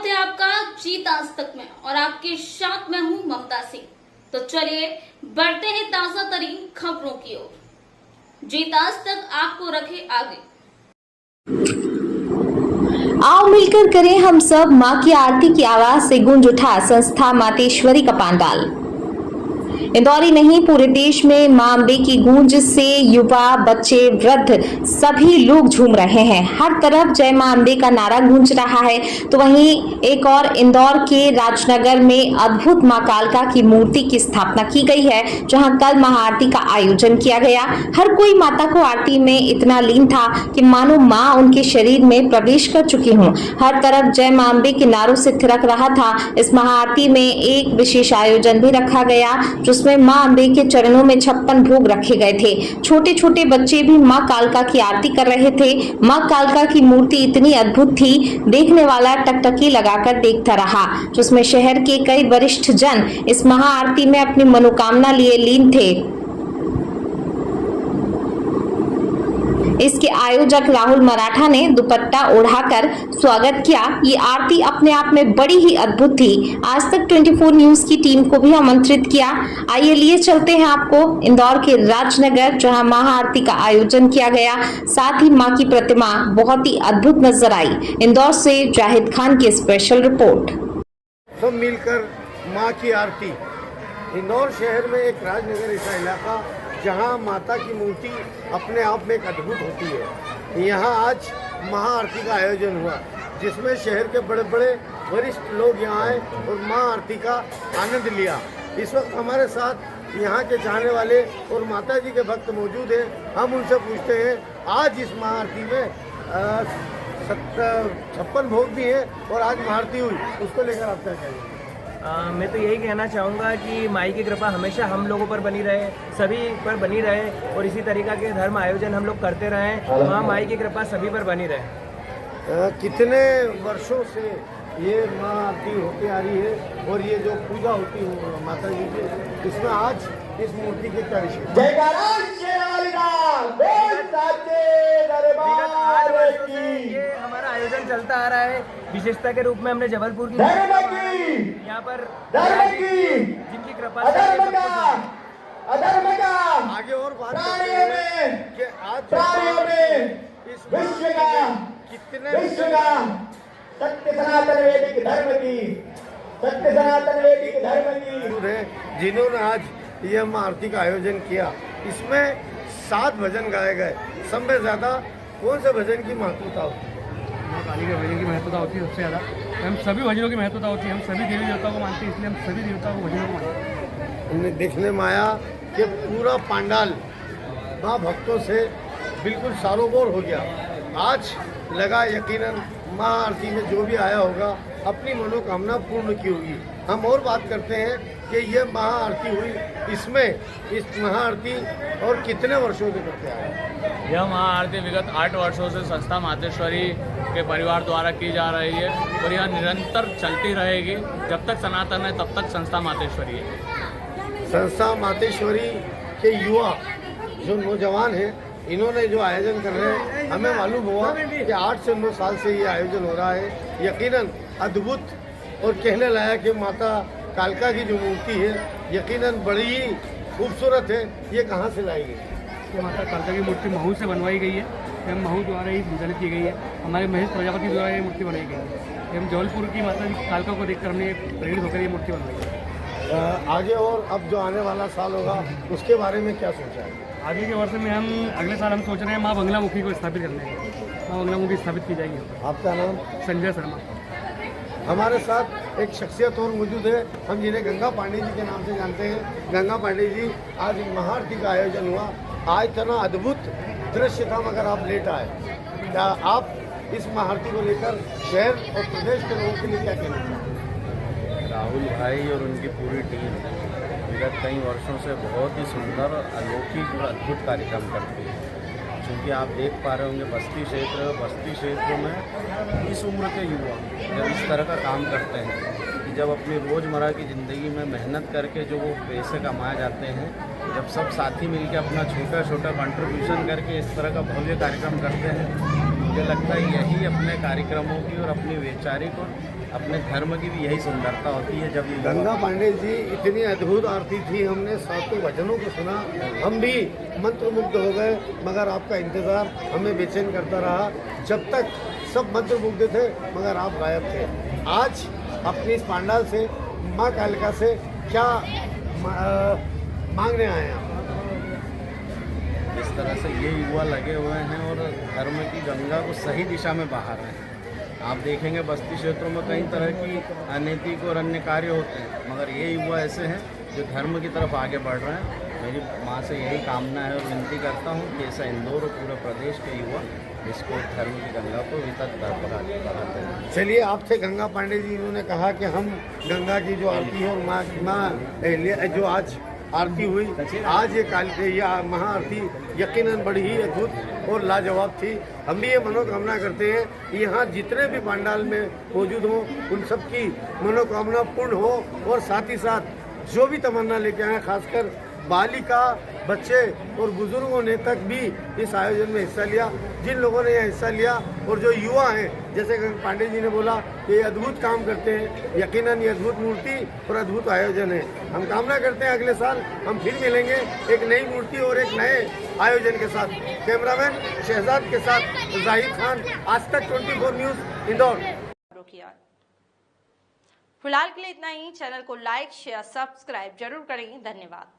है आपका जीत आज तक में और आपके साथ मैं हूं ममता सिंह। तो चलिए बढ़ते हैं ताजा तरीन खबरों की ओर। जीत आज तक आपको रखे आगे। आओ मिलकर करें हम सब मां की आरती की आवाज से गूंज उठा संस्था मातेश्वरी का पंडाल। इंदौरी नहीं पूरे देश में मां अम्बे की गूंज से युवा बच्चे वृद्ध सभी लोग झूम रहे हैं। हर तरफ जय मां अम्बे का नारा गूंज रहा है। तो वहीं एक और इंदौर के राजनगर में अद्भुत मां कालका की मूर्ति की स्थापना की गई है, जहां कल महाआरती का आयोजन किया गया। हर कोई माता को आरती में इतना लीन था कि मानो मां उनके शरीर में प्रवेश कर चुकी हूं। हर तरफ जय मां अम्बे के नारों से थिरक रहा था। इस महाआरती में एक विशेष आयोजन भी रखा गया, जिसमें मां अम्बे के चरणों में 56 भोग रखे गए थे। छोटे छोटे बच्चे भी मां कालका की आरती कर रहे थे। मां कालका की मूर्ति इतनी अद्भुत थी, देखने वाला टकटकी लगाकर देखता रहा, जिसमें शहर के कई वरिष्ठ जन इस महाआरती में अपनी मनोकामना लिए लीन थे। इसके आयोजक राहुल मराठा ने दुपट्टा ओढ़ाकर स्वागत किया। ये आरती अपने आप में बड़ी ही अद्भुत थी। आज तक 24 न्यूज की टीम को भी आमंत्रित किया। आइए लिए चलते हैं आपको इंदौर के राजनगर, जहां महाआरती का आयोजन किया गया। साथ ही मां की प्रतिमा बहुत ही अद्भुत नजर आई। इंदौर से जाहिद खान की स्पेशल रिपोर्ट। सब मिलकर मां की आरती। इंदौर शहर में एक राजनगर ऐसा इलाका जहां माता की मूर्ति अपने आप में एक अद्भुत होती है। यहाँ आज महाआरती का आयोजन हुआ, जिसमें शहर के बड़े बड़े वरिष्ठ लोग यहाँ आए और मां आरती का आनंद लिया। इस वक्त हमारे साथ यहाँ के चाहने वाले और माता जी के भक्त मौजूद हैं। हम उनसे पूछते हैं, आज इस महाआरती में 56 भोग भी हैं और आज महाआरती हुई, उसको लेकर आप क्या कहेंगे? मैं तो यही कहना चाहूँगा कि माई की कृपा हमेशा हम लोगों पर बनी रहे, सभी पर बनी रहे और इसी तरीका के धर्म आयोजन हम लोग करते रहें। वहाँ माई की कृपा सभी पर बनी रहे। कितने वर्षों से ये माँ आरती होती आ रही है और ये जो पूजा होती है माता जी की, इसमें आज इस मूर्ति के क्या विशेष? ये हमारा आयोजन चलता आ रहा है। विशेषता के रूप में हमने जबलपुर की यहाँ पर जिनकी कृपा से आगे और बात करते हैं कि आज इस कितने सत्य सनातन वैदिक धर्म की, सत्य सनातन वैदिक धर्म की है जिन्होंने आज यह आरती का आयोजन किया। इसमें 7 भजन गाए गए। सब में ज्यादा कौन से भजन की महत्वता होती है? माँ काली के भजन की महत्वता होती है सबसे ज़्यादा। हम सभी भजनों की महत्वता होती है। हम सभी देवी देवताओं को मानते हैं, इसलिए हम सभी देवताओं को भजनों को मानते हैं। हमने देखने में आया कि पूरा पंडाल माँ भक्तों से बिल्कुल सारोबोर हो गया। आज लगा यकीनन माँ आरती में जो भी आया होगा अपनी मनोकामना पूर्ण की होगी। हम और बात करते हैं कि यह महाआरती हुई, इसमें इस महाआरती और कितने वर्षों से करते आ रहे हैं? यह महाआरती विगत 8 वर्षों से संस्था मातेश्वरी के परिवार द्वारा की जा रही है और यह निरंतर चलती रहेगी। जब तक सनातन है तब तक संस्था मातेश्वरी है। संस्था मातेश्वरी के युवा जो नौजवान हैं, इन्होंने जो आयोजन कर रहे हैं, हमें मालूम हुआ कि 8 से 9 साल से ये आयोजन हो रहा है। यकीनन अद्भुत और कहने लायक कि माता कालका की जो मूर्ति है यकीनन बड़ी ही खूबसूरत है। ये कहाँ से लाई गई? ये माता कालका की मूर्ति महू से बनवाई गई है। हम महू द्वारा ही संचालित की गई है। हमारे महेश प्रजापति द्वारा ये मूर्ति बनाई गई है। हम जबलपुर की माता कालका को देखकर हमने प्रेरित होकर ये मूर्ति बनवाई है। आगे और अब जो आने वाला साल होगा उसके बारे में क्या सोचा है? आगे के वर्ष में हम अगले साल हम सोच रहे हैं माँ बंगला मुखी को स्थापित करने का। माँ बंगला मुखी स्थापित की जाएगी। आपका नाम? संजय शर्मा। हमारे साथ एक शख्सियत और मौजूद है, हम जिन्हें गंगा पांडे जी के नाम से जानते हैं। गंगा पांडे जी, आज महाआरती का आयोजन हुआ। आज इतना अद्भुत दृश्य था मगर आप लेट आए। क्या आप इस महाआरती को लेकर शहर और प्रदेश के लोगों के लिए क्या कहना चाहते हैं? राहुल भाई और उनकी पूरी टीम विगत कई वर्षों से बहुत ही सुंदर और अलौकिक और अद्भुत कार्यक्रम करती है। क्योंकि आप देख पा रहे होंगे बस्ती क्षेत्र में इस उम्र के युवा जब इस तरह का काम करते हैं कि जब अपनी रोज़मर्रा की ज़िंदगी में मेहनत करके जो वो पैसे कमाए जाते हैं, जब सब साथी मिलकर अपना छोटा छोटा कंट्रीब्यूशन करके इस तरह का भव्य कार्यक्रम करते हैं, मुझे लगता है यही अपने कार्यक्रमों की और अपनी वैचारिक और अपने धर्म की भी यही सुंदरता होती है। जब ये गंगा पांडे जी इतनी अद्भुत आरती थी, हमने सातों भजनों को सुना, हम भी मंत्रमुग्ध हो गए, मगर आपका इंतज़ार हमें बेचैन करता रहा। जब तक सब मंत्रमुग्ध थे मगर आप गायब थे। आज अपनी इस पांडाल से माँ कालिका से क्या मांगने आए हैं आप? इस तरह से ये युवा लगे हुए हैं और धर्म की गंगा को सही दिशा में बहा रहे हैं। आप देखेंगे बस्ती क्षेत्रों में कई तरह की अनैतिक और अन्य कार्य होते हैं, मगर ये युवा ऐसे हैं जो धर्म की तरफ आगे बढ़ रहे हैं। मेरी माँ से यही कामना है और विनती करता हूँ कि ऐसा इंदौर और पूरे प्रदेश के युवा इसको धर्म की गंगा को अभी तक बढ़ाते हैं। चलिए, आपसे गंगा पांडे जी इन्होंने कहा कि हम गंगा की जो आरती है और माँ जो आज आरती हुई, आज ये महाआरती यकीनन बड़ी ही अद्भुत और लाजवाब थी। हम भी ये मनोकामना करते हैं कि यहाँ जितने भी पंडाल में मौजूद हों उन सब की मनोकामना पूर्ण हो, और साथ ही साथ जो भी तमन्ना लेके आए, खासकर बालिका, बच्चे और बुजुर्गों ने तक भी इस आयोजन में हिस्सा लिया। जिन लोगों ने यह हिस्सा लिया और जो युवा हैं, जैसे पांडे जी ने बोला, ये अद्भुत काम करते हैं। यकीनन ये अद्भुत मूर्ति और अद्भुत आयोजन है। हम कामना करते हैं अगले साल हम फिर मिलेंगे एक नई मूर्ति और एक नए आयोजन के साथ। कैमरामैन शहजाद के साथ जाहिद खान, आज तक 24 न्यूज़, इंदौर। फिलहाल के लिए इतना ही। चैनल को लाइक, शेयर, सब्सक्राइब जरूर करें। धन्यवाद।